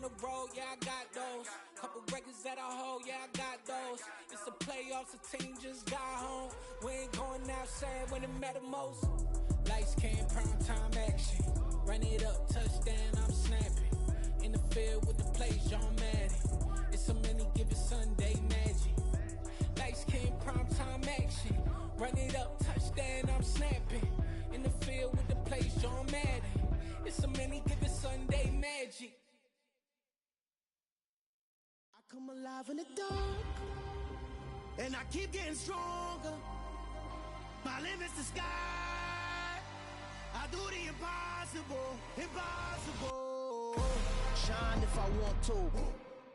on the road, yeah, I got those. Couple records that I hold, yeah, I got those. It's the playoffs, the team just got home. We ain't going outside when it matter most. Lights came, prime time action. Run it up, touchdown, I'm snapping. In the field with the plays, John Madden. It's so many, give it Sunday magic. Lights came, prime time action. Run it up, touchdown, I'm snapping. In the field with the plays, John Madden. It's so many, give it Sunday magic. I come alive in the dark, and I keep getting stronger. My limit's the sky. I do the impossible, impossible. Shine if I want to.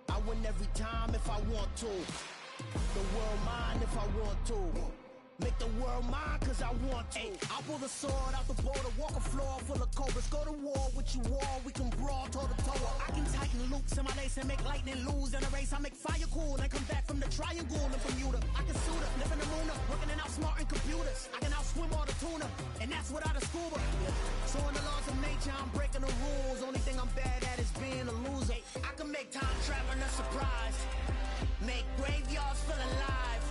I win every time if I want to. The world mine if I want to. Make the world mine cause I want to. I pull the sword out the border, walk a floor full of cobras. Go to war with you all, we can brawl toe to toe. I can tighten loops in my lace and make lightning lose in a race. I make fire cool and come back from the triangle in Bermuda. I can suit up, live in the moon up, working and outsmarting computers. I can outswim all the tuna, and that's without a scuba. So in the laws of nature, I'm breaking the rules. Only thing I'm bad at is being a loser. I can make time traveling a surprise, make graveyards feel alive.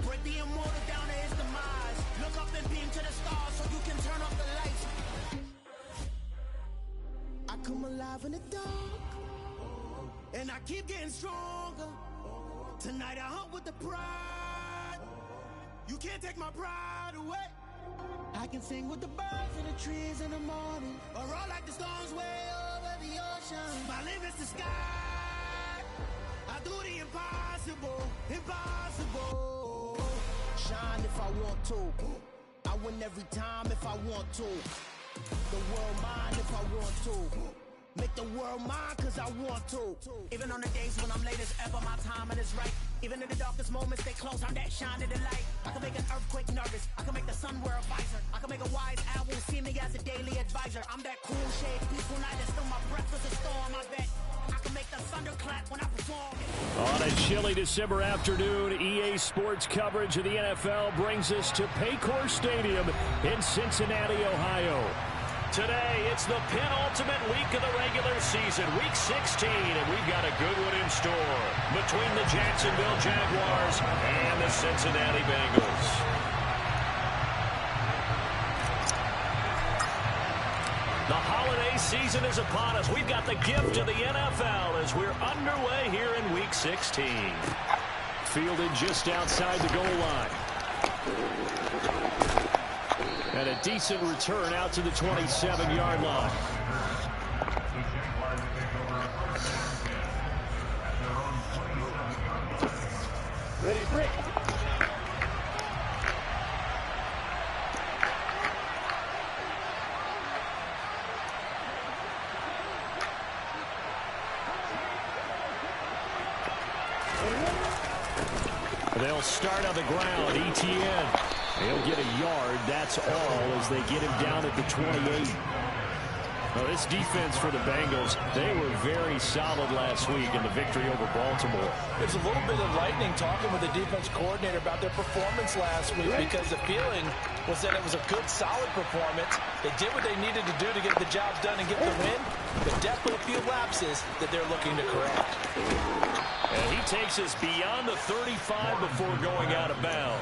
Break the immortal down to his demise. Look up and beam to the stars so you can turn off the lights. I come alive in the dark, and I keep getting stronger. Tonight I hunt with the pride. You can't take my pride away. I can sing with the birds and the trees in the morning, or roll like the storms way over the ocean. My limit's the sky. I do the impossible, impossible. Shine if I want to. I win every time if I want to. The world mine if I want to. Make the world mine cause I want to. Even on the days when I'm late as ever, my timing is right. Even in the darkest moments, stay close, I'm that shining the light. I can make an earthquake nervous, I can make the sun wear a visor. I can make a wise owl see me as a daily advisor. I'm that cool shade, peaceful night, and still my breath is a storm, I bet. I can make the thunder clap when I perform. On a chilly December afternoon, EA Sports coverage of the NFL brings us to Paycor Stadium in Cincinnati, Ohio. Today, it's the penultimate week of the regular season, week 16, and we've got a good one in store between the Jacksonville Jaguars and the Cincinnati Bengals. The holiday season is upon us. We've got the gift of the NFL as we're underway here in Week 16. Fielded just outside the goal line. And a decent return out to the 27-yard line. Ready, break. They'll start on the ground. ETN. He'll get a yard. That's all as they get him down at the 28. Well, this defense for the Bengals, they were very solid last week in the victory over Baltimore. There's a little bit of lightning talking with the defense coordinator about their performance last week because the feeling was that it was a good, solid performance. They did what they needed to do to get the job done and get the win, but definitely a few lapses that they're looking to correct. And he takes us beyond the 35 before going out of bounds.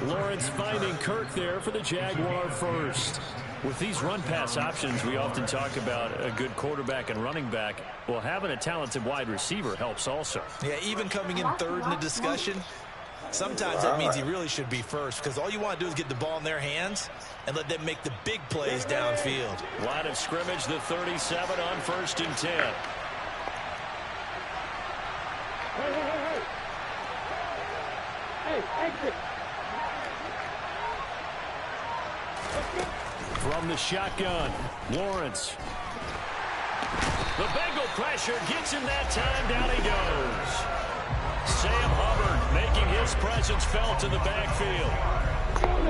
Lawrence finding Kirk there for the Jaguar first. With these run-pass options, we often talk about a good quarterback and running back. Well, having a talented wide receiver helps also. Yeah, even coming in third in the discussion, sometimes that means he really should be first because all you want to do is get the ball in their hands and let them make the big plays downfield. Line of scrimmage, the 37 on 1st and 10. Hey, exit. From the shotgun, Lawrence. The Bengal pressure gets him that time. Down he goes. Sam Hubbard making his presence felt in the backfield.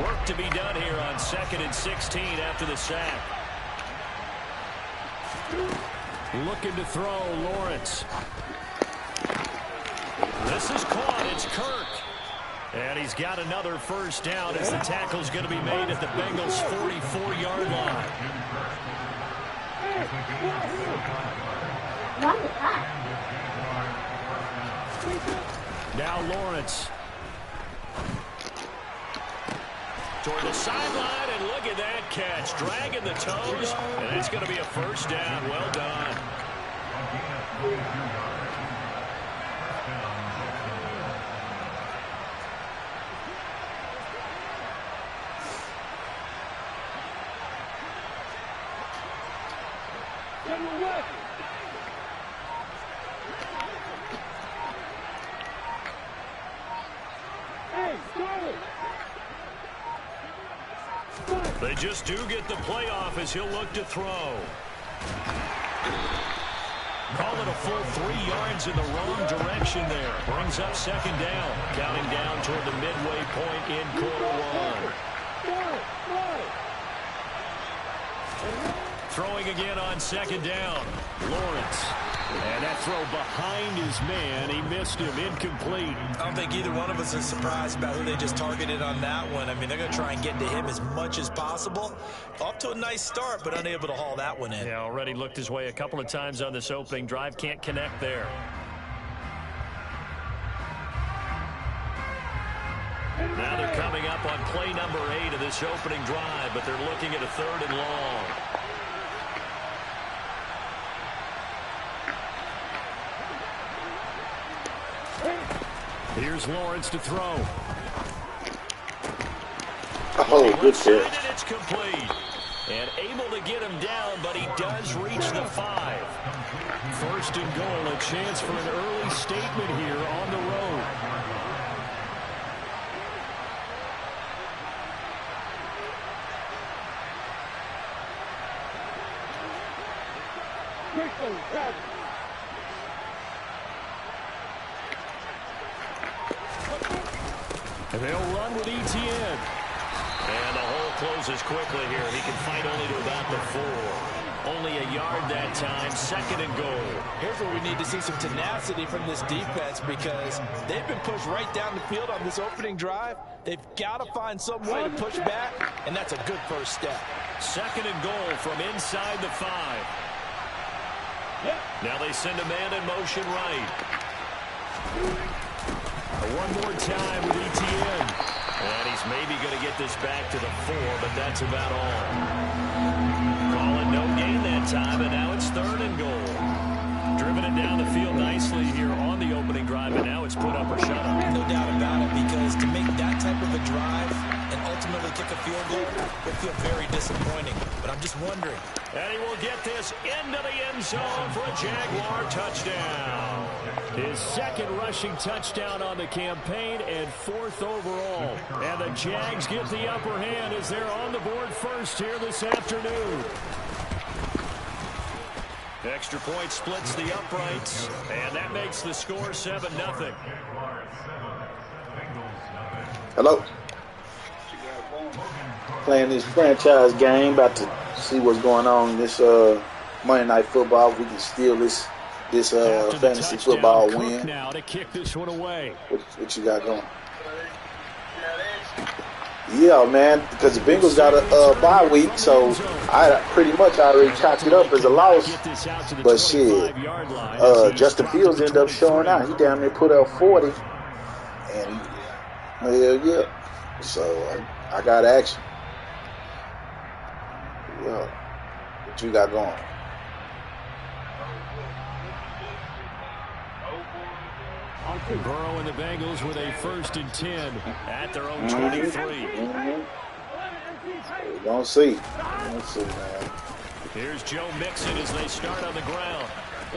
Work to be done here on 2nd and 16 after the sack. Looking to throw, Lawrence. This is caught. It's Kirk. And he's got another first down as the tackle's going to be made at the Bengals' 44-yard line. Now Lawrence. Toward the sideline, and look at that catch. Dragging the toes, and that's going to be a first down. Well done. They just do get the playoff as he'll look to throw. Call it a full 3 yards in the wrong direction there. Brings up second down. Counting down toward the midway point in quarter one. Throwing again on second down. Lawrence. And that throw behind his man. He missed him. Incomplete. I don't think either one of us is surprised about who they just targeted on that one. I mean, they're going to try and get to him as much as possible. Off to a nice start, but unable to haul that one in. Yeah, already looked his way a couple of times on this opening drive. Can't connect there. Now they're coming up on play number 8 of this opening drive, but they're looking at a 3rd and long. Here's Lawrence to throw. Oh, good catch. It's complete. And able to get him down, but he does reach the 5. First and goal, a chance for an early statement here on the road. And they'll run with Etienne. And the hole closes quickly here. He can fight only to about the 4. Only a yard that time. 2nd and goal. Here's where we need to see some tenacity from this defense because they've been pushed right down the field on this opening drive. They've got to find some way to push back, and that's a good first step. 2nd and goal from inside the 5. Now they send a man in motion right. One more time with Etienne. And he's maybe going to get this back to the 4, but that's about all. Call it no gain that time, and now it's 3rd and goal. Driven it down the field nicely here on the opening drive, and now it's put up or shut up. No doubt about it, because to make that type of a drive and ultimately kick a field goal would feel very disappointing. But I'm just wondering. And he will get this into the end zone for a Jaguar touchdown. His 2nd rushing touchdown on the campaign and 4th overall. And the Jags get the upper hand as they're on the board first here this afternoon. Extra point splits the uprights, and that makes the score 7-0. Hello. Playing this franchise game, about to see what's going on in this Monday Night Football. If we can steal this fantasy football win. Now to kick this one away. What you got going? Yeah, man, because the Bengals got a bye week, so I pretty much already chalked it up as a loss. But shit, Justin Fields ended up showing out. He damn near put up 40, and hell yeah. So I got action. Yeah, what you got going? Burrow and the Bengals with a 1st and 10 at their own 23. Don't see. Don't see, man. Here's Joe Mixon as they start on the ground.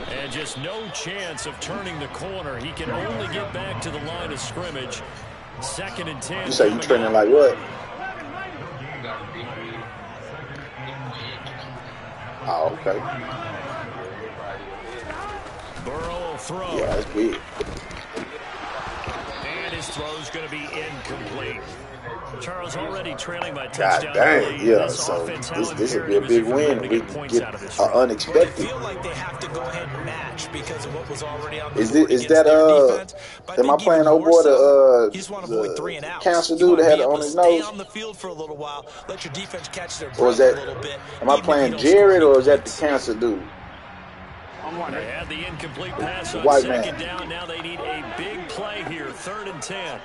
And just no chance of turning the corner. He can only get back to the line of scrimmage. 2nd and 10. You say you training like what? Oh, okay. Burrow will throw. Yeah, that's big. And his throw's going to be incomplete. Charles already trailing by God touchdown. dang, yeah. So this would be a big win. We can get unexpected. They feel like they have to go ahead and match because of what was already on the Is board that defense. am I playing old boy the cancer dude that had it on his nose? On the field for a little while, let your defense catch their Or is breath that a little bit. am I playing Jared or is that the cancer dude? They had the incomplete pass on White second man. down. Now they need a big play here, 3rd and 10.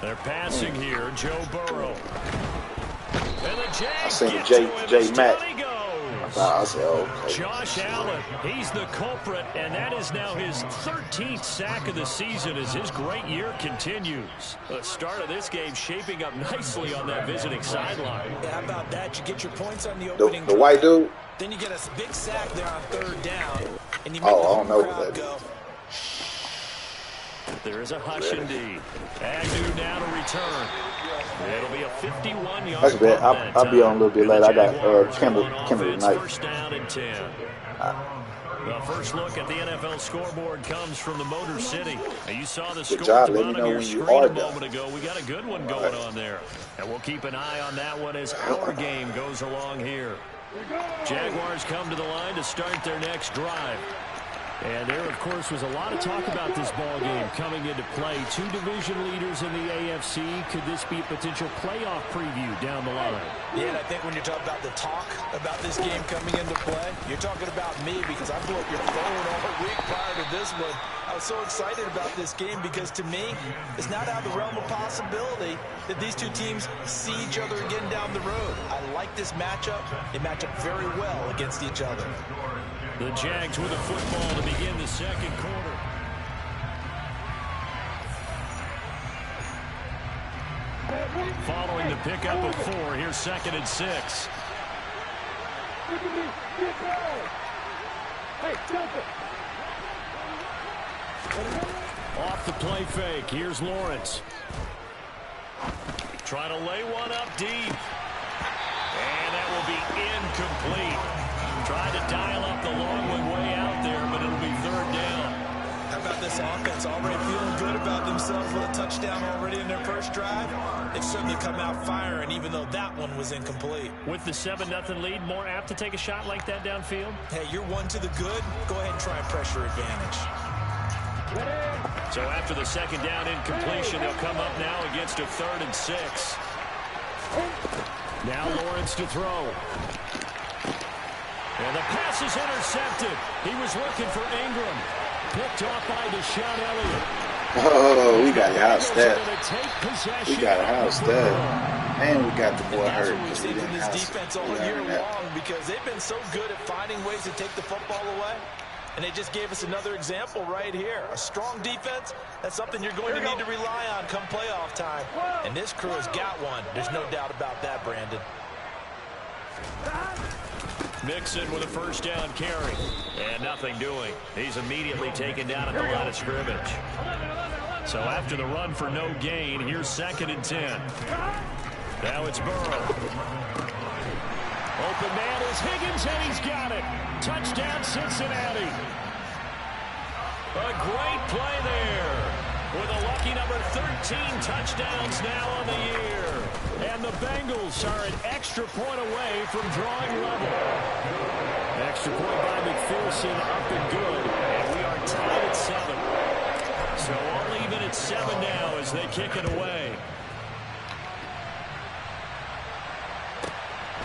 They're passing here, Joe Burrow. And the Jags I seen get J to him. Matt. Down he goes. I said, okay. Josh Allen, he's the culprit, and that is now his 13th sack of the season as his great year continues. The start of this game shaping up nicely on that visiting sideline. Yeah, how about that? You get your points on the opening The white dude? Then you get a big sack there on 3rd down, and you make I the don't know crowd what that go. There is a hush indeed. Agnew now to return. It'll be a 51-yard That's bad. I'll be on a little bit later. I got Kendall tonight. First down and 10. The first look at the NFL scoreboard comes from the Motor City. You saw the score job. at the Let me bottom know of your when you screen are a done. moment ago. We got a good one going on there. And we'll keep an eye on that one as our game goes along here. Jaguars come to the line to start their next drive. And there, of course, was a lot of talk about this ball game coming into play. 2 division leaders in the AFC. Could this be a potential playoff preview down the line? Yeah, and I think when you're talking about the talk about this game coming into play, you're talking about me because I blew up your phone all week prior to this one. I was so excited about this game because, to me, it's not out of the realm of possibility that these two teams see each other again down the road. I like this matchup. They match up very well against each other. The Jags with the football to begin the second quarter. Following the pickup of 4, here's 2nd and 6. Off the play fake, here's Lawrence. Trying to lay one up deep. And that will be incomplete. Tried to dial up the long one way out there, but it'll be 3rd down. How about this offense already feeling good about themselves with a touchdown already in their first drive? They've certainly come out firing, even though that one was incomplete. With the 7-0 lead, more apt to take a shot like that downfield? Hey, you're one to the good. Go ahead and try and pressure advantage. So after the 2nd down incompletion, they'll come up now against a 3rd and 6. Now Lawrence to throw. And the pass is intercepted. He was looking for Ingram. Picked off by Deshaun Elliott. Oh, we got to house that. We got to house that. And we got the boy hurt. We've seen from this defense all year long because they've been so good at finding ways to take the football away. And they just gave us another example right here. A strong defense, that's something you're going to need to rely on come playoff time. And this crew has got one. There's no doubt about that, Brandon. Mixon with a 1st down carry. And nothing doing. He's immediately taken down at the line of scrimmage. So after the run for no gain, here's 2nd and 10. Now it's Burrow. Open man is Higgins, and he's got it. Touchdown, Cincinnati. A great play there. With a lucky number 13 touchdowns now on the year. And the Bengals are an extra point away from drawing level. Extra point by McPherson, up and good. And we are tied at 7. So all even at 7 now as they kick it away.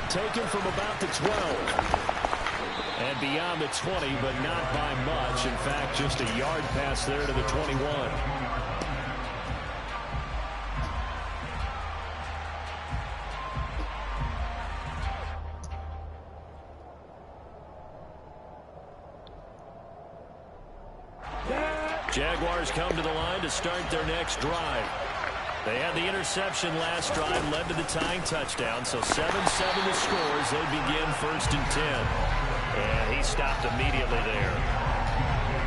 Taken from about the 12. And beyond the 20, but not by much. In fact, just a yard pass there to the 21. Jaguars come to the line to start their next drive. They had the interception last drive, led to the tying touchdown, so 7-7 the score as they begin 1st and 10. And he stopped immediately there.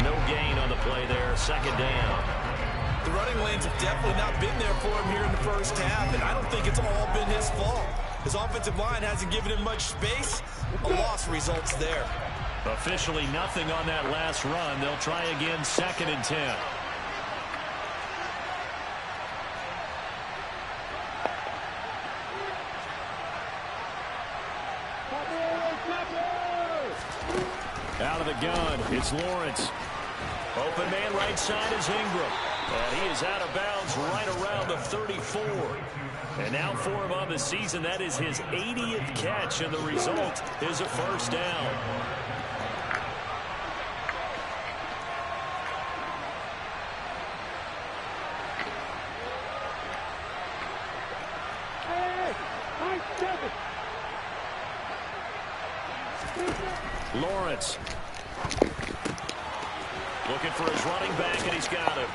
No gain on the play there, 2nd down. The running lanes have definitely not been there for him here in the first half, and I don't think it's all been his fault. His offensive line hasn't given him much space. A loss results there. Officially nothing on that last run. They'll try again 2nd and 10. Out of the gun, it's Lawrence. Open man right side is Ingram. And he is out of bounds right around the 34. And now for him on the season, that is his 80th catch, and the result is a first down. Lawrence looking for his running back, and he's got him.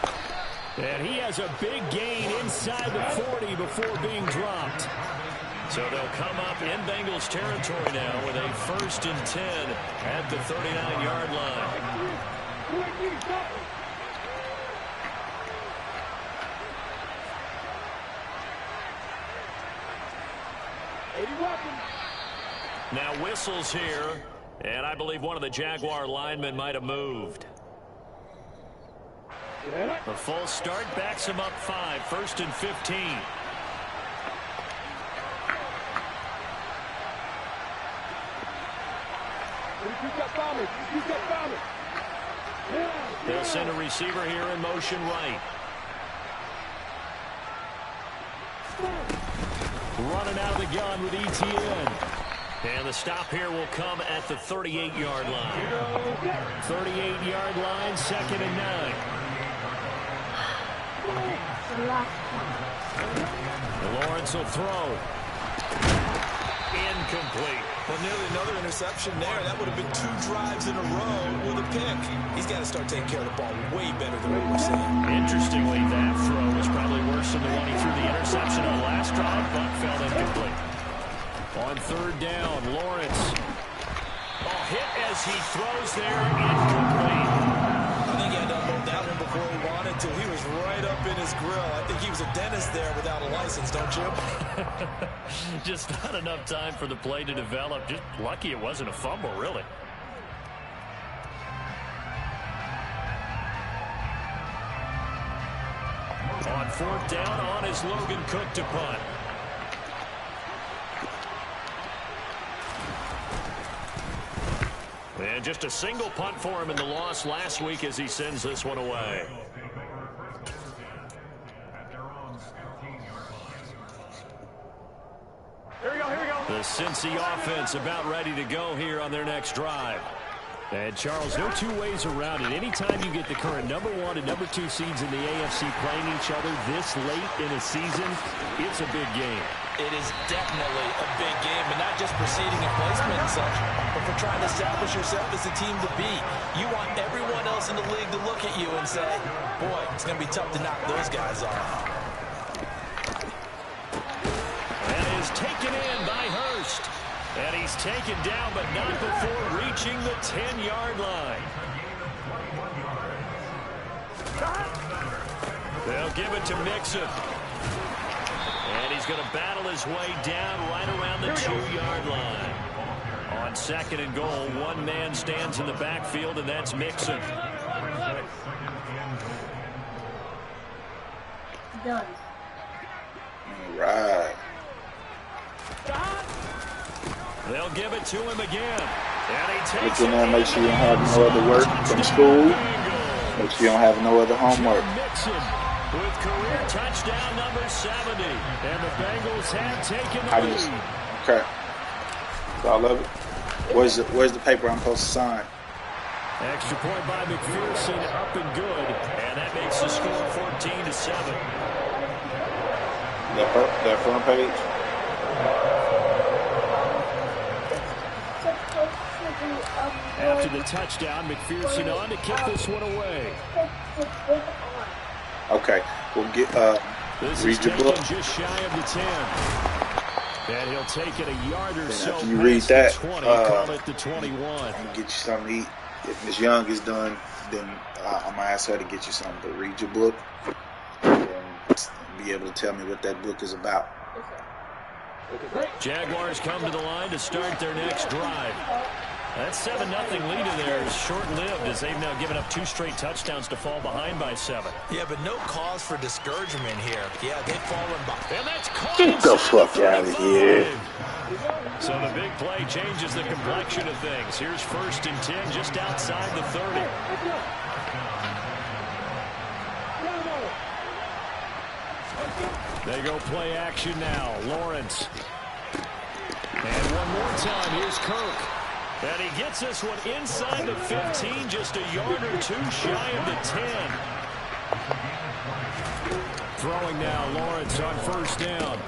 And he has a big gain inside the 40 before being dropped. So they'll come up in Bengals territory now with a 1st and 10 at the 39-yard line. Now whistles here, and I believe one of the Jaguar linemen might have moved. The full start backs him up 5, 1st and 15. They'll send a receiver here in motion right. Running out of the gun with ETN. And the stop here will come at the 38-yard line. 38-yard line, 2nd and 9. Lawrence will throw. Incomplete. Well, nearly another interception there. That would have been 2 drives in a row with a pick. He's got to start taking care of the ball way better than what we're seeing. Interestingly, that throw was probably worse than the one he threw the interception on last drive, but fell incomplete. On 3rd down, Lawrence. Oh, hit as he throws there, incomplete. I think he had to unload that one before he wanted to. He was right up in his grill. I think he was a dentist there without a license, don't you? Just not enough time for the play to develop. Just lucky it wasn't a fumble, really. On 4th down, on is Logan Cook to punt. And just a single punt for him in the loss last week as he sends this one away. Here we go. The Cincy offense about ready to go here on their next drive. And, Charles, no two ways around it. Anytime you get the current number 1 and number 2 seeds in the AFC playing each other this late in a season, it's a big game. It is definitely a big game, and not just proceeding in placement and such, but for trying to establish yourself as a team to beat. You want everyone else in the league to look at you and say, boy, it's going to be tough to knock those guys off. That is taken in by Hurst. And he's taken down, but not before reaching the 10-yard line. They'll give it to Mixon. And he's going to battle his way down right around the 2-yard line. On 2nd and goal, one man stands in the backfield, and that's Mixon. All right. They'll give it to him again. And he takes it. Make sure you don't have no other work from school. Make sure you don't have no other homework. Mixon with career touchdown number 70. And the Bengals have taken the lead. Okay. So I love it. Where's the paper I'm supposed to sign? Extra point by McPherson, up and good. And that makes the score 14-7. That front page. After the touchdown, McPherson on to kick this one away. Okay, we'll get this read your book. Just shy of the 10. And he'll take it a yard or so. After you read that, 20, call it the 21. I'm gonna get you something to eat. If Miss Young is done, then I'm gonna ask her to get you something. But read your book and be able to tell me what that book is about. Jaguars come to the line to start their next drive. That 7-0 lead in there is short-lived as they've now given up 2 straight touchdowns to fall behind by 7. Yeah, but no cause for discouragement here. Yeah, they've fallen behind. And that's caught. Get the fuck out of here. So the big play changes the complexion of things. Here's 1st and 10 just outside the 30. They go play action now. Lawrence. And one more time, here's Kirk. And he gets this one inside the 15, just a yard or two shy of the 10. Throwing now, Lawrence on first down.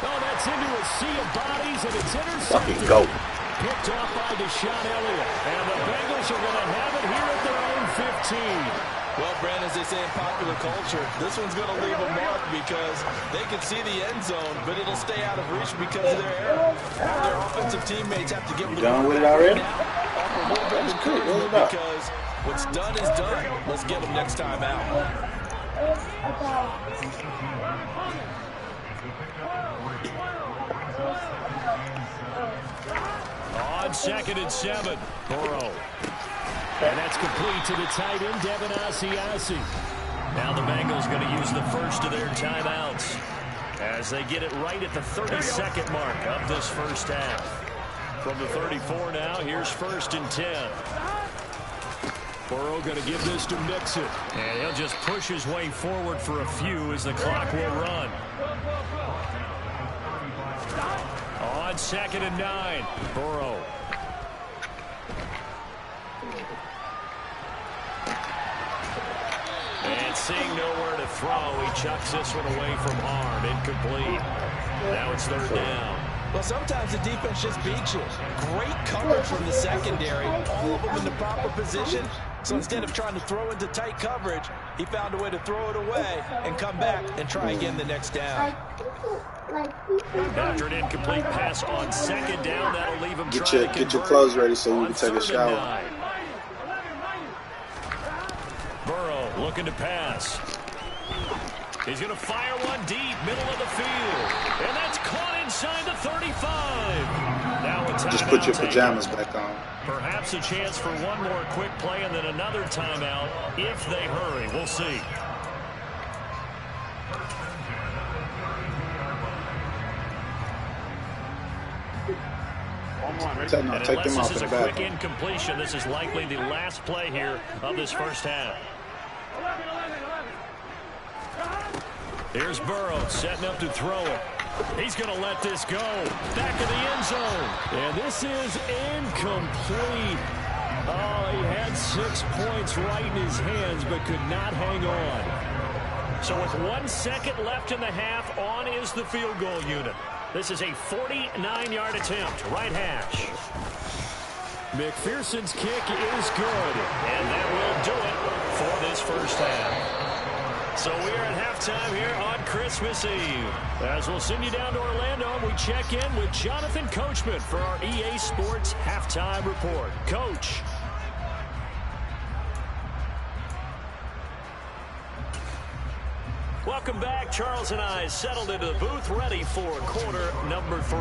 Oh, that's into a sea of bodies, and it's intercepted. Fucking go. Picked off by Deshaun Elliott. And the Bengals are going to have it here at their own 15. Well, Brandon, as they say in popular culture, this one's going to leave a mark because they can see the end zone, but it'll stay out of reach because of their error. Their offensive teammates have to give them the done with it already? Because what's done is done. Let's get them next time out. On 2nd and 7, Burrow. And that's complete to the tight end, Devin Asiasi. Now the Bengals going to use the first of their timeouts as they get it right at the 32nd mark of this first half. From the 34 now, here's 1st and 10. Burrow going to give this to Mixon. And he'll just push his way forward for a few as the clock will run. On 2nd and 9, Burrow. And seeing nowhere to throw, he chucks this one away from harm. Incomplete. Now it's 3rd down. Well, sometimes the defense just beats you. Great coverage from the secondary. All of them in the proper position. So instead of trying to throw into tight coverage, he found a way to throw it away and come back and try again the next down. After an incomplete pass on 2nd down, that'll leave him trying to convert. Get your clothes ready so you can take a shower. Burrow looking to pass. He's going to fire one deep, middle of the field. And that's caught inside the 35. Now a timeout. Just put your pajamas back on. Perhaps a chance for one more quick play and then another timeout if they hurry. We'll see. No, take them off this is the a back. quick incompletion, this is likely the last play here of this first half. Here's Burrow setting up to throw it. He's going to let this go. Back of the end zone. And this is incomplete. Oh, he had 6 points right in his hands but could not hang on. So with 1 second left in the half, on is the field goal unit. This is a 49-yard attempt, right hash. McPherson's kick is good, and that will do it for this first half. So we are at halftime here on Christmas Eve. As we'll send you down to Orlando, we check in with Jonathan Coachman for our EA Sports Halftime Report. Coach. Welcome back. Charles and I settled into the booth, ready for quarter number 3.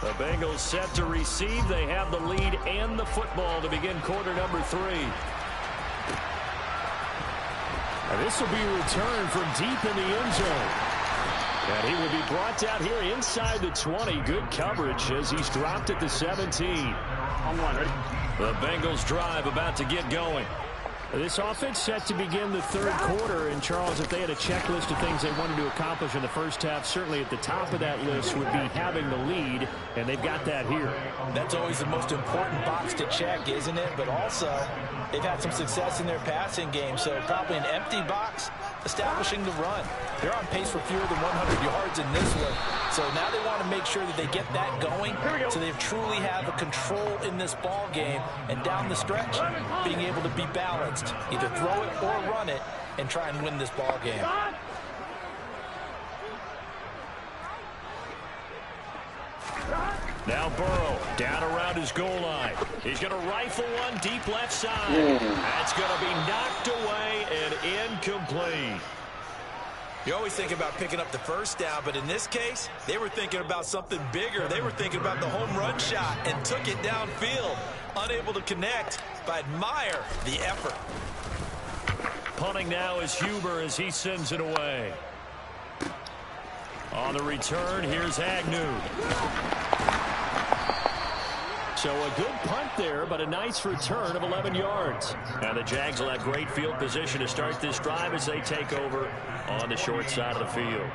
The Bengals set to receive. They have the lead and the football to begin quarter number 3. And this will be returned from deep in the end zone. And he will be brought down here inside the 20. Good coverage as he's dropped at the 17. The Bengals drive about to get going. This offense set to begin the third quarter. And, Charles, if they had a checklist of things they wanted to accomplish in the first half, certainly at the top of that list would be having the lead, and they've got that here. That's always the most important box to check, isn't it? But also, they've had some success in their passing game, so probably an empty box establishing the run. They're on pace for fewer than 100 yards in this one. So now they want to make sure that they get that going so they truly have a control in this ball game, and down the stretch, being able to be balanced. Either throw it or run it and try and win this ball game. Now Burrow down around his goal line. He's going to rifle one deep left side. That's going to be knocked away and incomplete. You always think about picking up the first down, but in this case, they were thinking about something bigger. They were thinking about the home run shot and took it downfield. Unable to connect, but admire the effort. Punting now is Huber as he sends it away. On the return, here's Agnew. So a good punt there, but a nice return of 11 yards. Now the Jags will have great field position to start this drive as they take over on the short side of the field.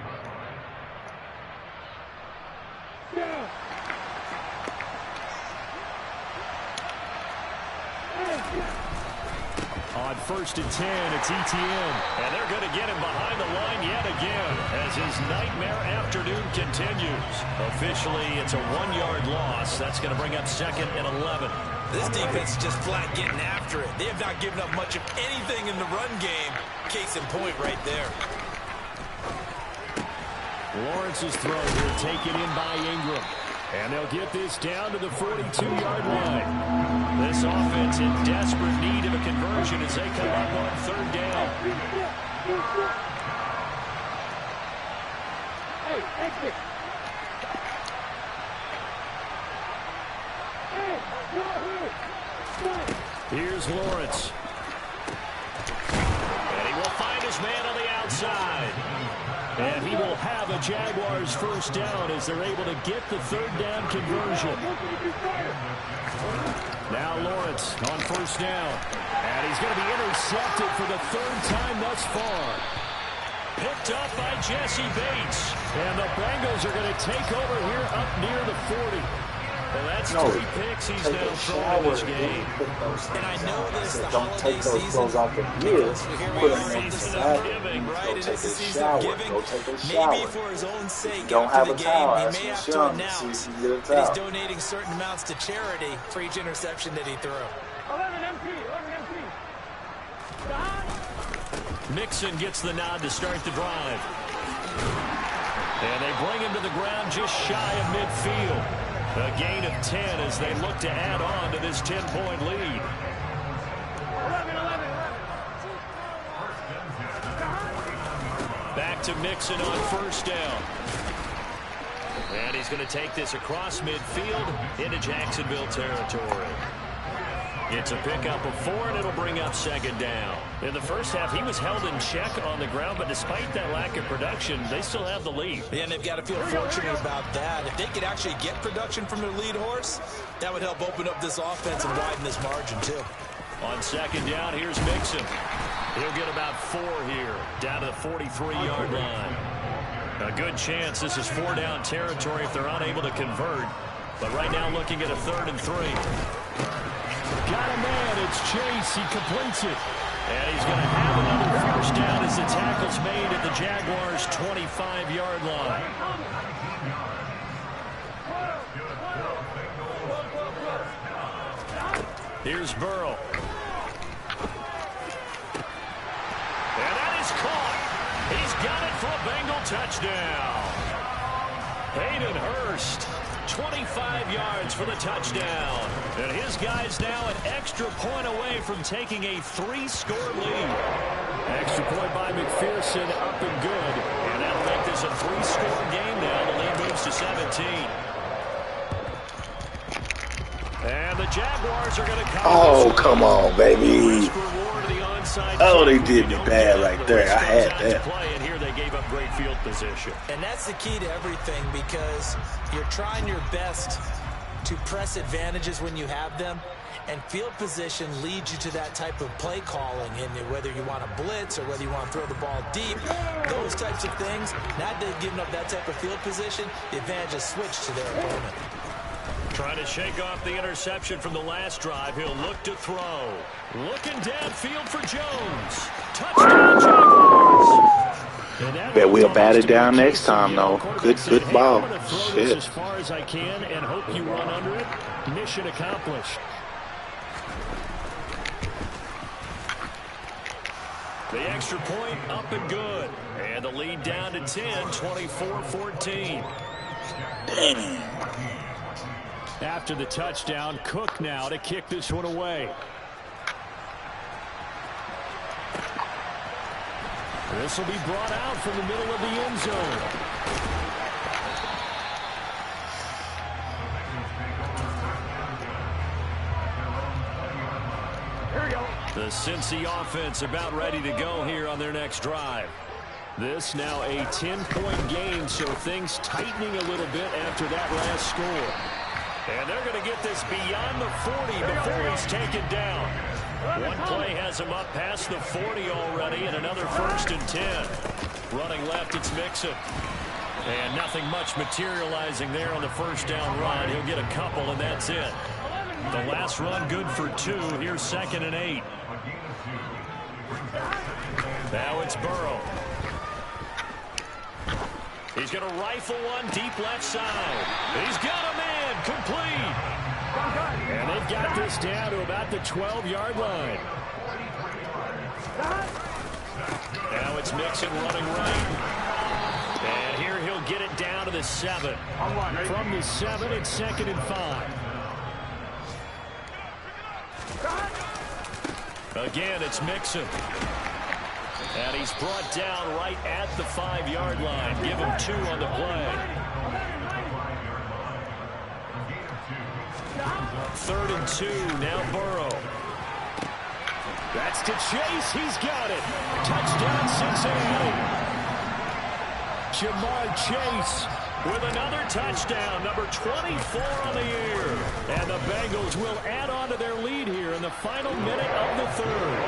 On 1st and 10, it's ETN. And they're going to get him behind the line yet again as his nightmare afternoon continues. Officially, it's a 1-yard loss. That's going to bring up 2nd and 11. This defense is just flat getting after it. They have not given up much of anything in the run game. Case in point right there. Lawrence's throw here taken in by Ingram. And they'll get this down to the 42-yard line. This offense in desperate need of a conversion as they come up on 3rd down. Here's Lawrence. And he will find his man on the outside. And he will have a Jaguars 1st down as they're able to get the 3rd down conversion. Now Lawrence on 1st down. And he's going to be intercepted for the 3rd time thus far. Picked up by Jesse Bates. And the Bengals are going to take over here up near the 40. Well, that's 3 picks he's now thrown in this game. And I know this, the Don't holiday take those season, clothes off in here. here we Put are them in in the the season bag. of giving, right? It is the season of giving. Go take a shower. Maybe for his own sake, Don't after have the a game, towel. he Ask may have Michelle to to see announce if he can get a that he's towel. donating certain amounts to charity for each interception that he threw. Mixon gets the nod to start the drive. And they bring him to the ground just shy of midfield. A gain of 10 as they look to add on to this 10-point lead. Back to Mixon on 1st down. And he's going to take this across midfield into Jacksonville territory. It's a pickup of 4, and it'll bring up 2nd down. In the first half, he was held in check on the ground, but despite that lack of production, they still have the lead. Yeah, and they've got to feel fortunate about that. If they could actually get production from their lead horse, that would help open up this offense and widen this margin, too. On 2nd down, here's Mixon. He'll get about 4 here, down to the 43-yard line. A good chance this is 4-down territory if they're unable to convert. But right now looking at a 3rd and 3. Got a man, it's Chase, he completes it. And he's going to have another 1st down as the tackle's made at the Jaguars' 25-yard line. Here's Burrow. And that is caught. He's got it for a Bengal touchdown. Hayden Hurst. 25 yards for the touchdown. And his guy's now an extra point away from taking a 3-score lead. Extra point by McPherson, up and good. And that'll make this a 3-score game now. The lead moves to 17. And the Jaguars are going to come. Oh, come on, baby. Oh, they did me bad right there. I had that. And here they gave up great field position. And that's the key to everything, because you're trying your best to press advantages when you have them, and field position leads you to that type of play calling. And whether you want to blitz or whether you want to throw the ball deep, those types of things, not giving up that type of field position, the advantage is switched to their opponent. Trying to shake off the interception from the last drive. He'll look to throw. Looking downfield for Jones. Touchdown, Jaguars. Bet we'll bat it down next time, though. Good ball. Shit. As far as I can and hope you run under it. Mission accomplished. The extra point up and good. And the lead down to 10, 24-14. Damn. After the touchdown, Cook now to kick this one away. This will be brought out from the middle of the end zone. Here we go. The Cincy offense about ready to go here on their next drive. This now a 10-point game, so things tightening a little bit after that last score. And they're going to get this beyond the 40 before he's taken down. One play has him up past the 40 already, and another 1st and 10. Running left, it's Mixon. And nothing much materializing there on the first down run. He'll get a couple, and that's it. The last run good for 2. Here's 2nd and 8. Now it's Burrow. He's going to rifle one deep left side. He's got a man complete. And they've got this down to about the 12-yard line. Now it's Mixon running right. And here he'll get it down to the 7. From the 7, it's 2nd and 5. Again, it's Mixon. And he's brought down right at the 5-yard line. Give him 2 on the play. 3rd and 2, now Burrow. That's to Chase, he's got it. Touchdown Cincinnati. Jamar Chase with another touchdown, number 24 on the year. And the Bengals will add on to their lead here in the final minute of the 3rd.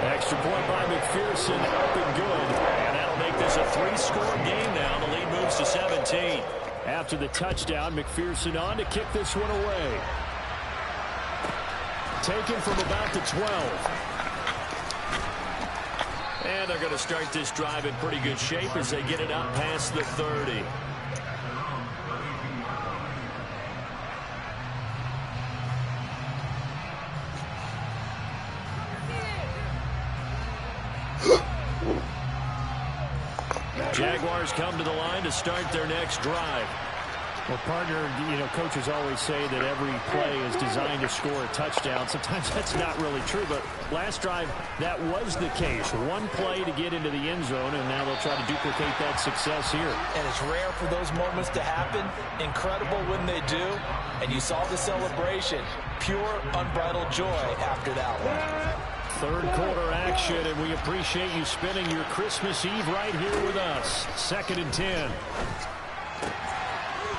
Extra point by McPherson, up and good. And that'll make this a 3-score game now. The lead moves to 17. After the touchdown, McPherson on to kick this one away. Taken from about the 12. And they're going to start this drive in pretty good shape as they get it up past the 30. Jaguars come to the line to start their next drive. Well, partner, coaches always say that every play is designed to score a touchdown. Sometimes that's not really true, but last drive, that was the case. One play to get into the end zone, and now they'll try to duplicate that success here. And it's rare for those moments to happen. Incredible when they do. And you saw the celebration. Pure, unbridled joy after that one. 3rd quarter action, and we appreciate you spending your Christmas Eve right here with us. 2nd and 10.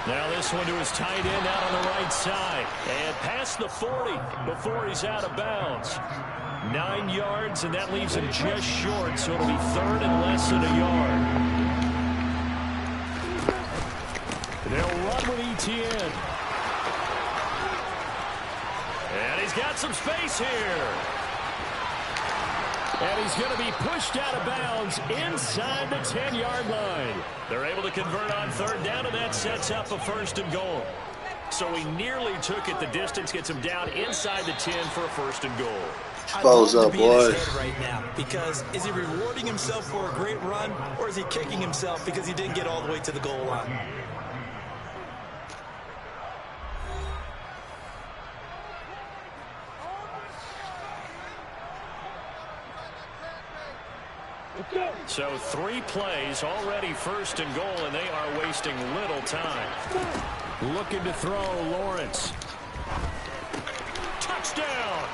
Now this one to his tight end out on the right side. And past the 40 before he's out of bounds. 9 yards, and that leaves him just short, so it'll be 3rd and less than a yard. They'll run with Etienne. And he's got some space here. And he's going to be pushed out of bounds inside the 10-yard line. They're able to convert on 3rd down, and that sets up a 1st and goal. So he nearly took it the distance, gets him down inside the 10 for a 1st and goal. Expose up, boys. Right now, because is he rewarding himself for a great run, or is he kicking himself because he didn't get all the way to the goal line? So 3 plays, already 1st and goal, and they are wasting little time. Looking to throw, Lawrence. Touchdown!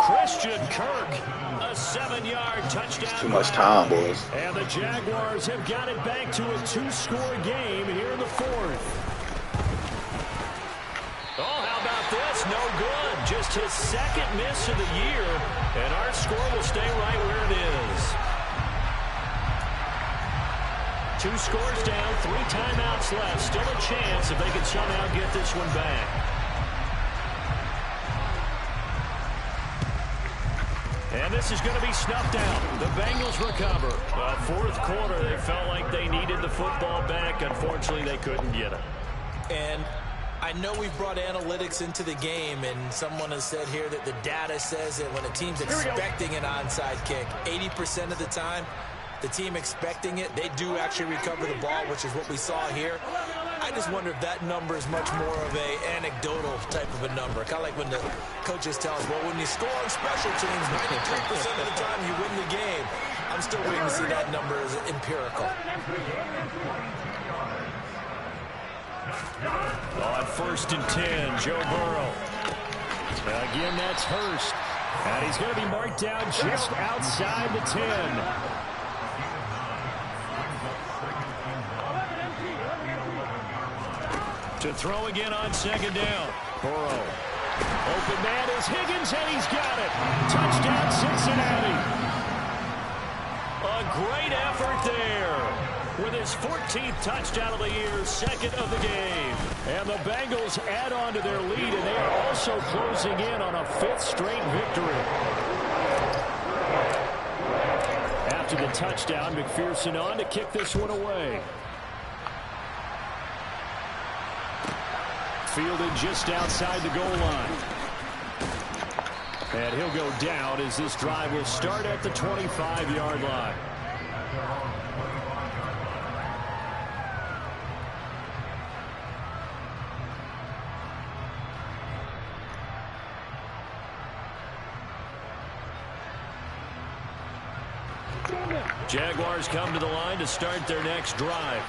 Christian Kirk, a 7-yard touchdown. Too much time, boys. And the Jaguars have got it back to a 2-score game here in the 4th. Oh, how about this? No good. Just his 2nd miss of the year, and our score will stay right where it is. 2 scores down, 3 timeouts left. Still a chance if they can somehow get this one back. And this is going to be snuffed out. The Bengals recover. 4th quarter, they felt like they needed the football back. Unfortunately, they couldn't get it. And I know we've brought analytics into the game, and someone has said here that the data says that when a team's expecting an onside kick, 80% of the time, the team expecting it, they do actually recover the ball, which is what we saw here. I just wonder if that number is much more of a anecdotal type of a number. Kind of like when the coaches tell us, well, when you score on special teams, 93% of the time you win the game. I'm still waiting to see that number as empirical. On 1st and 10, Joe Burrow. Again, that's Hurst. And he's going to be marked down just outside the 10. To throw again on second down. Burrow. Open man is Higgins, and he's got it. Touchdown, Cincinnati. A great effort there. With his 14th touchdown of the year, second of the game. And the Bengals add on to their lead, and they are also closing in on a 5th straight victory. After the touchdown, McPherson on to kick this one away. Fielded just outside the goal line. And he'll go down as this drive will start at the 25-yard line. Jaguars come to the line to start their next drive.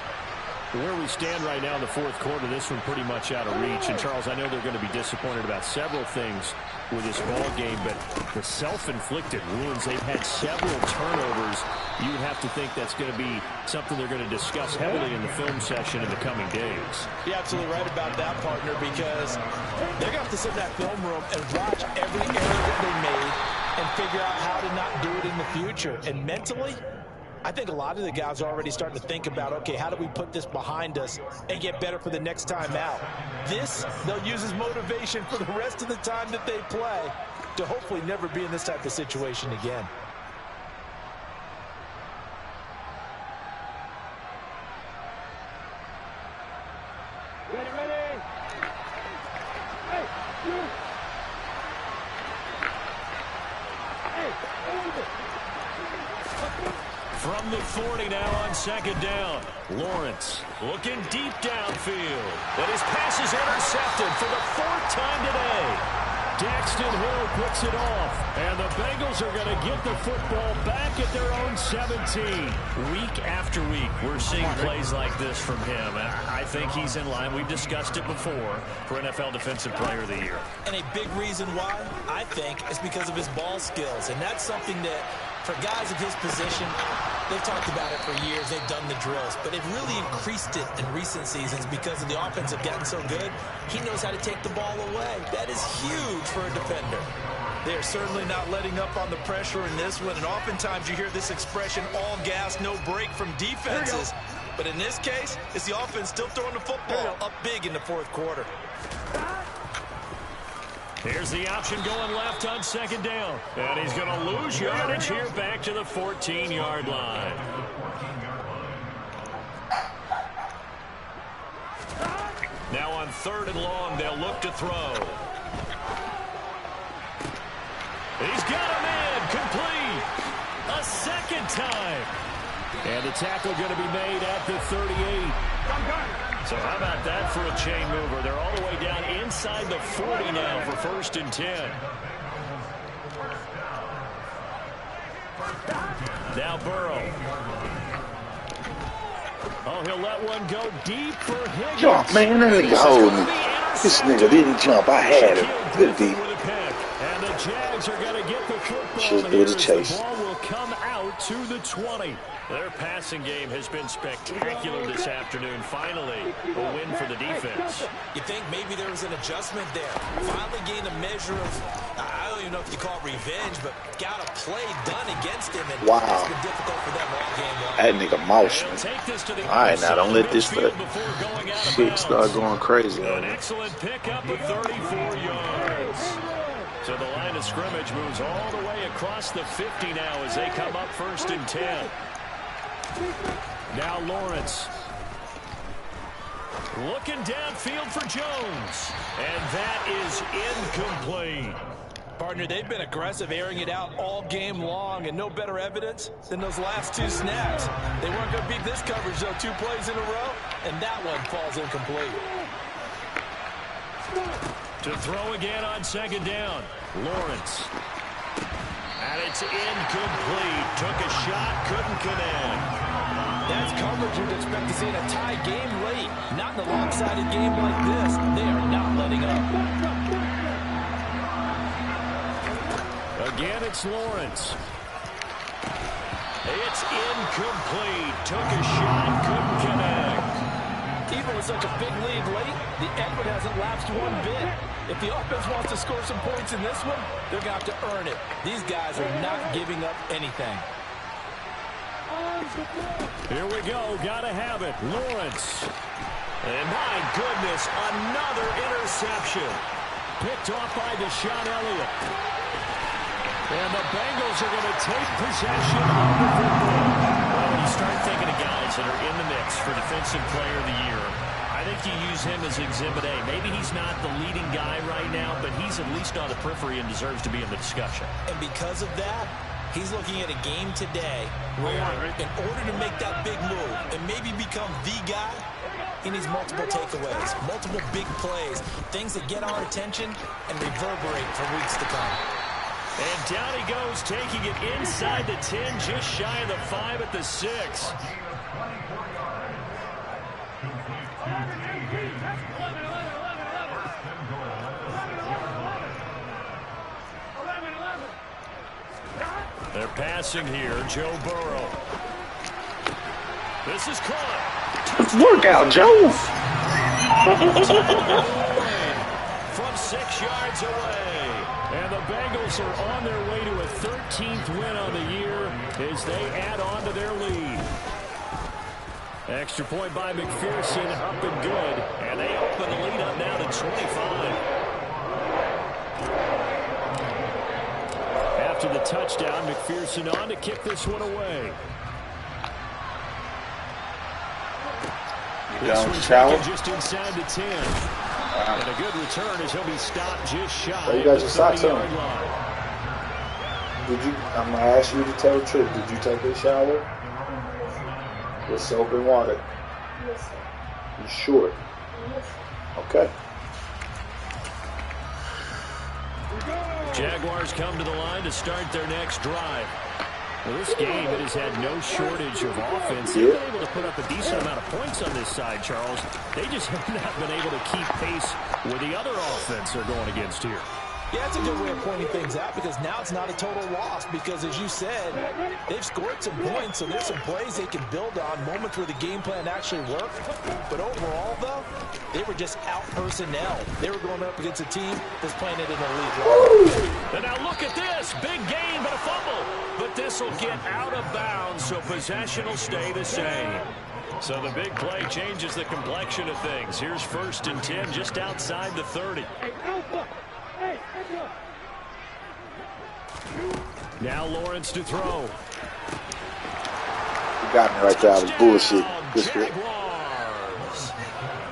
Where we stand right now in the fourth quarter, this one pretty much out of reach. And, Charles, I know they're going to be disappointed about several things with this ball game, but the self-inflicted wounds, they've had several turnovers. You would have to think that's going to be something they're going to discuss heavily in the film session in the coming days. You're absolutely right about that, partner, because they're going to have to sit in that film room and watch every error that they made and figure out how to not do it in the future. And mentally, I think a lot of the guys are already starting to think about, okay, how do we put this behind us and get better for the next time out? This, they'll use as motivation for the rest of the time that they play to hopefully never be in this type of situation again. Ready. Hey, you. From the 40 now on second down. Lawrence looking deep downfield. And his pass is intercepted for the 4th time today. Daxton Hill picks it off. And the Bengals are going to get the football back at their own 17. Week after week, we're seeing plays like this from him. And I think he's in line. We've discussed it before for NFL Defensive Player of the Year. And a big reason why, I think, is because of his ball skills. And that's something that, for guys of his position, they've talked about it for years. They've done the drills. But they've really increased it in recent seasons because of the offense have gotten so good. He knows how to take the ball away. That is huge for a defender. They're certainly not letting up on the pressure in this one. And oftentimes you hear this expression, all gas, no break from defenses. But in this case, it's the offense still throwing the football up big in the fourth quarter. Here's the option going left on second down. And he's going to lose yardage here back to the 14-yard line. Now on 3rd and long, they'll look to throw. He's got a man complete. A second time. And the tackle going to be made at the 38. So how about that for a chain mover? They're all the way down inside the 40 now for 1st and 10. Now Burrow. Oh, he'll let one go deep for Higgins. Jump, man. That nigga holding me. This nigga didn't jump. I had him. Good deep. And the Jags are going to get the football. Should do the chase. The ball will come out to the 20. Their passing game has been spectacular this afternoon. Finally, a win for the defense. You think maybe there was an adjustment there. Finally gained a measure of, I don't even know if you call it revenge, but got a play done against him. And wow. It's been difficult for them all game long. That nigga motion. All right, now don't let this shit start going crazy. An excellent pickup of 34 yards. So the line of scrimmage moves all the way across the 50 now as they come up 1st and 10. Now Lawrence. Looking downfield for Jones. And that is incomplete. Partner, they've been aggressive, airing it out all game long, and no better evidence than those last 2 snaps. They weren't going to beat this coverage, though, 2 plays in a row, and that one falls incomplete. To throw again on second down. Lawrence. And it's incomplete. Took a shot, couldn't connect. That's coverage you'd expect to see in a tie game late. Not in a lopsided game like this. They are not letting up. Again, it's Lawrence. It's incomplete. Took a shot, couldn't connect. Even with such a big lead late, the effort hasn't lapsed one bit. If the offense wants to score some points in this one, they're going to have to earn it. These guys are not giving up anything. Here we go. Got to have it. Lawrence. And my goodness, another interception. Picked off by Deshaun Elliott. And the Bengals are going to take possession of the football. Well, when you start thinking of guys that are in the mix for Defensive Player of the Year, I think you use him as Exhibit A. Maybe he's not the leading guy right now, but he's at least on the periphery and deserves to be in the discussion. And because of that, he's looking at a game today where in order to make that big move and maybe become the guy, he needs multiple takeaways, multiple big plays, things that get our attention and reverberate for weeks to come. And down he goes, taking it inside the 10, just shy of the 5 at the 6. They're passing here, Joe Burrow. This is caught. Workout, Joe. From 6 yards away. And the Bengals are on their way to a 13th win on the year as they add on to their lead. Extra point by McPherson, up and good. And they open the lead up now to 25. After the touchdown, McPherson on to kick this one away. This one's taken just inside the 10. And a good return as he'll be stopped just shy so you got your socks on. Line. Did you? I'm gonna ask you to tell the truth. Did you take a shower with soap and water? Yes, sir. You sure? Yes, sir. Okay. Jaguars come to the line to start their next drive. Well, this game, it has had no shortage of offense. They've been able to put up a decent amount of points on this side, Charles. They just have not been able to keep pace with the other offense they're going against here. Yeah, it's a good way of pointing things out because now it's not a total loss because, as you said, they've scored some points, so there's some plays they can build on, moments where the game plan actually worked. But overall, though, they were just out-personnel. They were going up against a team that's playing at an elite level. And now look at this. Big gain, but a fumble. But this will get out of bounds, so possession will stay the same. So the big play changes the complexion of things. Here's 1st and 10 just outside the 30. Now Lawrence to throw. You got me right there. I was bullshit. Jaguars.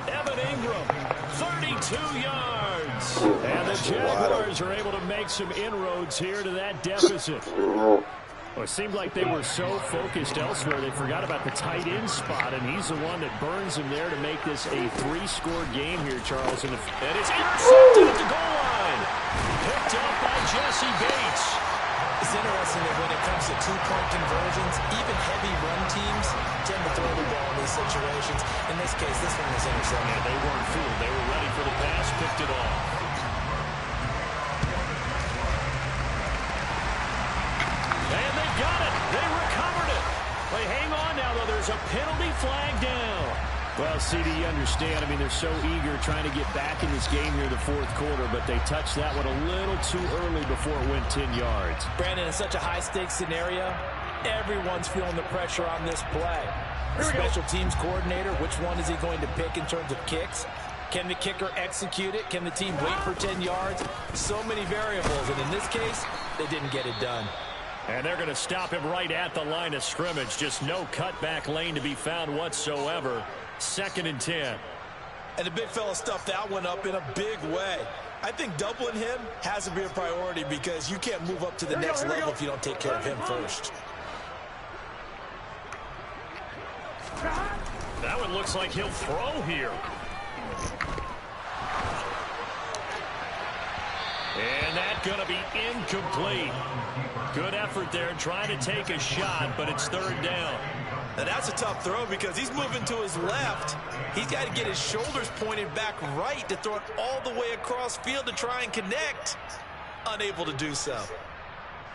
Evan Ingram, 32 yards. And the Jaguars are able to make some inroads here to that deficit. Well, it seemed like they were so focused elsewhere, they forgot about the tight end spot, and he's the one that burns him there to make this a 3-score game here, Charles. And it's intercepted at the goal line. Picked up by Jesse Bates. It's interesting that when it comes to 2-point conversions, even heavy run teams tend to throw the ball in these situations. In this case, this one was intercepted. And they weren't fooled. They were ready for the pass, picked it off. And they got it. They recovered it. Wait, hang on now, though. There's a penalty flag down. Well, CD, you understand. I mean, they're so eager trying to get back in this game here in the 4th quarter, but they touched that one a little too early before it went 10 yards. Brandon, in such a high-stakes scenario, everyone's feeling the pressure on this play. The special teams coordinator, which one is he going to pick in terms of kicks? Can the kicker execute it? Can the team wait for 10 yards? So many variables, and in this case, they didn't get it done. And they're going to stop him right at the line of scrimmage. Just no cutback lane to be found whatsoever. 2nd and 10. And the big fella stuffed that one up in a big way. I think doubling him has to be a priority because you can't move up to the next level if you don't take care of him first. That one looks like he'll throw here. And that's going to be incomplete. Good effort there trying to take a shot, but it's 3rd down. Now that's a tough throw because he's moving to his left. He's got to get his shoulders pointed back right to throw it all the way across field to try and connect. Unable to do so.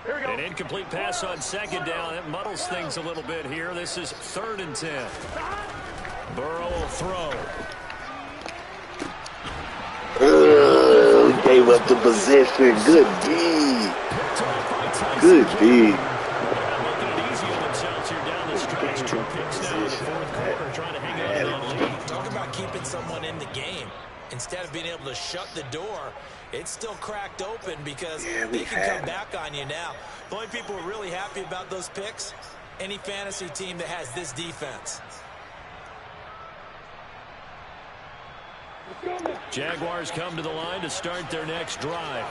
An incomplete pass on 2nd down. That muddles things a little bit here. This is 3rd and 10. Burrow will throw. Gave up the possession. Good D. Good D. Making it easy on themselves here down the stretch. 2 picks now in the fourth quarter, trying to hang on to that lead. Talk about keeping someone in the game. Instead of being able to shut the door, it's still cracked open because they can come back on you now. The only people who are really happy about those picks, any fantasy team that has this defense. Jaguars come to the line to start their next drive.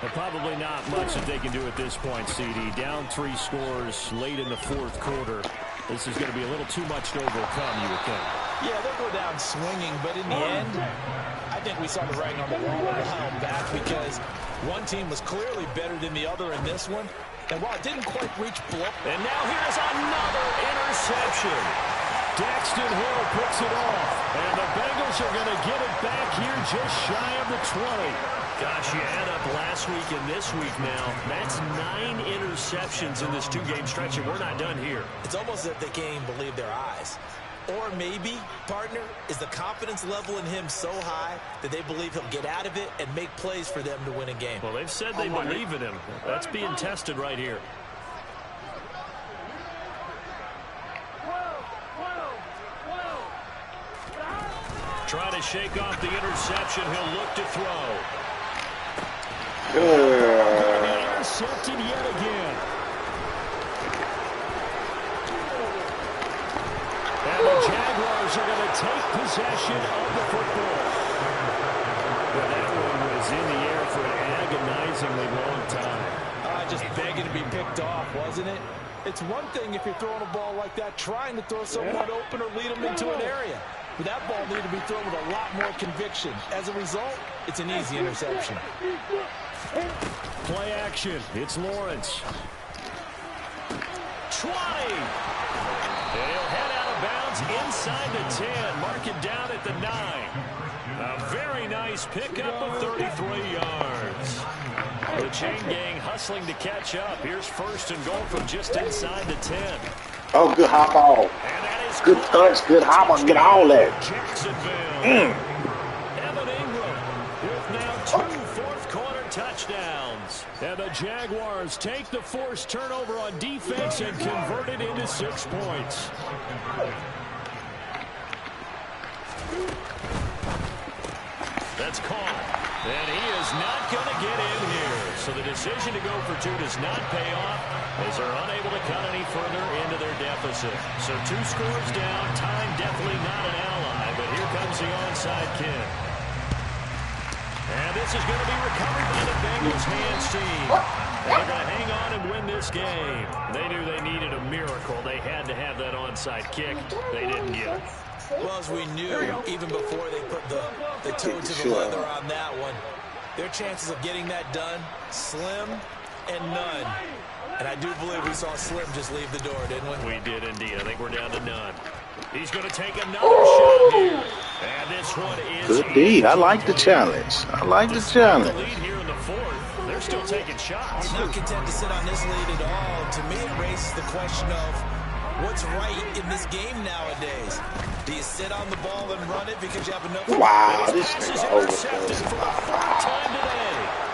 But probably not much that they can do at this point, CD. Down 3 scores late in the fourth quarter. This is going to be a little too much to overcome, you would think. Yeah, they'll go down swinging, but in the end, I think we saw the writing on the wall a while back because one team was clearly better than the other in this one. And while it didn't quite reach blow. And now here's another interception. Daxton Hill picks it off. And the Bengals are going to get it back here just shy of the 20. Gosh, you add up last week and this week now. That's 9 interceptions in this 2-game stretch, and we're not done here. It's almost as if they can't even believe their eyes. Or maybe, partner, is the confidence level in him so high that they believe he'll get out of it and make plays for them to win a game. Well, they've said they believe in him. That's being tested right here. Trying to shake off the interception. He'll look to throw. Intercepted yet again. And the Jaguars are going to take possession of the football. But that one was in the air for an agonizingly long time. Just begging to be picked off, wasn't it? It's one thing if you're throwing a ball like that, trying to throw someone open or lead them into an area. But that ball needed to be thrown with a lot more conviction. As a result, it's an easy interception. Play action. It's Lawrence. 20. And he'll head out of bounds inside the 10. Mark it down at the 9. A very nice pickup of 33 yards. The chain gang hustling to catch up. Here's first and goal from just inside the 10. Oh, good hop ball. Good touch, good hop on, get all that. Jacksonville. Evan Ingram with now 2 fourth-quarter touchdowns. And the Jaguars take the forced turnover on defense and convert it into 6 points. That's caught. And he is not going to get in here. So the decision to go for 2 does not pay off as they're unable to cut any further into their deficit. So 2 scores down. Time definitely not an ally. But here comes the onside kick. And this is going to be recovered by the Bengals hands team. And they're going to hang on and win this game. They knew they needed a miracle. They had to have that onside kick. They didn't get it. Well, as we knew, even before they put the toe to the leather on that one, their chances of getting that done, slim and none. And I do believe we saw Slim just leave the door, didn't we? We did indeed. I think we're down to none. He's going to take another shot here. And this one is good D. I like the challenge. I like the challenge. The lead here in the fourth. They're still taking shots. Not content to sit on this lead at all. To me, it raises the question of what's right in this game nowadays. Do you sit on the ball and run it because you have enough? Wow, this nigga overthrows.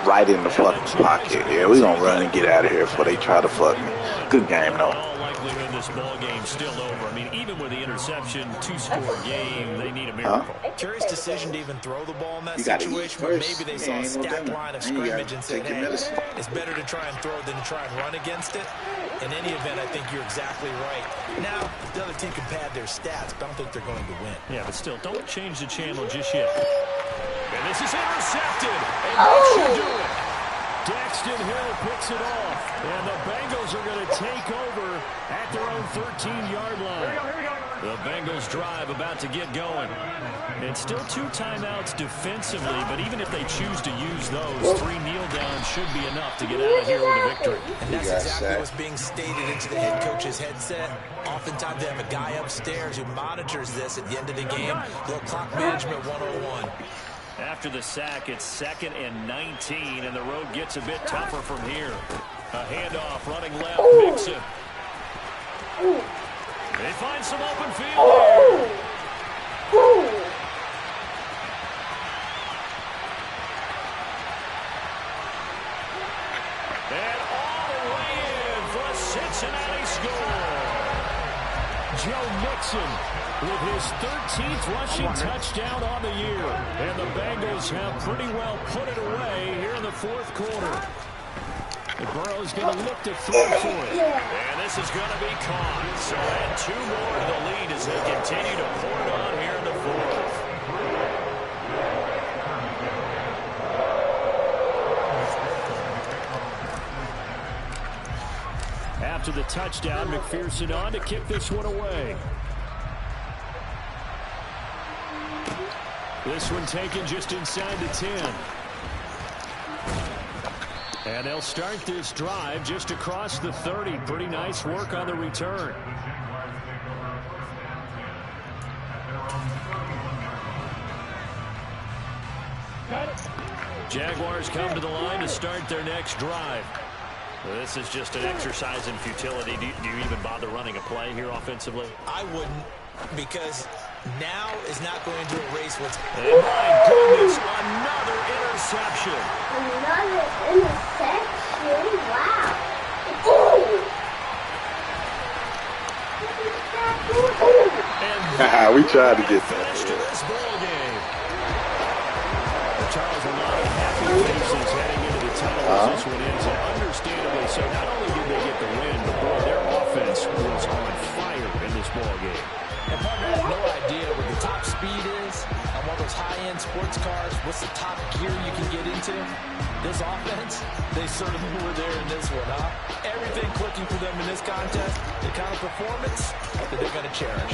Right in the fucking pocket. Yeah, we gonna run and get out of here before they try to fuck me. Good game, though. All likelihood this ball game's still over. I mean, even with the interception, 2-score game, they need a miracle. Curious decision to even throw the ball in that situation, but maybe they saw a stacked line of scrimmage and said, hey, it's better to try and throw than to try and run against it. In any event, I think you're exactly right. Now, the other team can pad their stats, but I don't think they're going to win. Yeah, but still, don't change the channel just yet. And this is intercepted. And that should do it. Daxton Hill picks it off. And the Bengals are going to take over at their own 13-yard line. The Bengals drive about to get going. And still 2 timeouts defensively, but even if they choose to use those, 3 kneel downs should be enough to get out of here with a victory. And that's exactly what's being stated into the head coach's headset. Oftentimes they have a guy upstairs who monitors this at the end of the game. Little clock management 101. After the sack, it's 2nd and 19, and the road gets a bit tougher from here. A handoff, running left, Mixon. They find some open field here. Joe Mixon with his 13th rushing touchdown on the year. And the Bengals have pretty well put it away here in the fourth quarter. Burrow's going to look to throw for it. And this is going to be caught. So add 2 more to the lead as they continue to pour it on here in the fourth. After the touchdown, McPherson on to kick this one away. This one taken just inside the 10. And they'll start this drive just across the 30. Pretty nice work on the return. Jaguars come to the line to start their next drive. This is just an exercise in futility. Do you even bother running a play here offensively? I wouldn't, because now is not going to erase what's... And my goodness, another interception. Another interception? Wow. We tried to get that. This ball game. Charles, a lot of happy faces heading into the tunnel as this one ends. Understandably so. Not only did they get the win, but boy, their offense was on fire in this ball game. And partner, I have no idea what the top speed is on one of those high-end sports cars. What's the top gear you can get into? This offense, they certainly were there in this one, huh? Everything clicking for them in this contest, the kind of performance that they're going to cherish.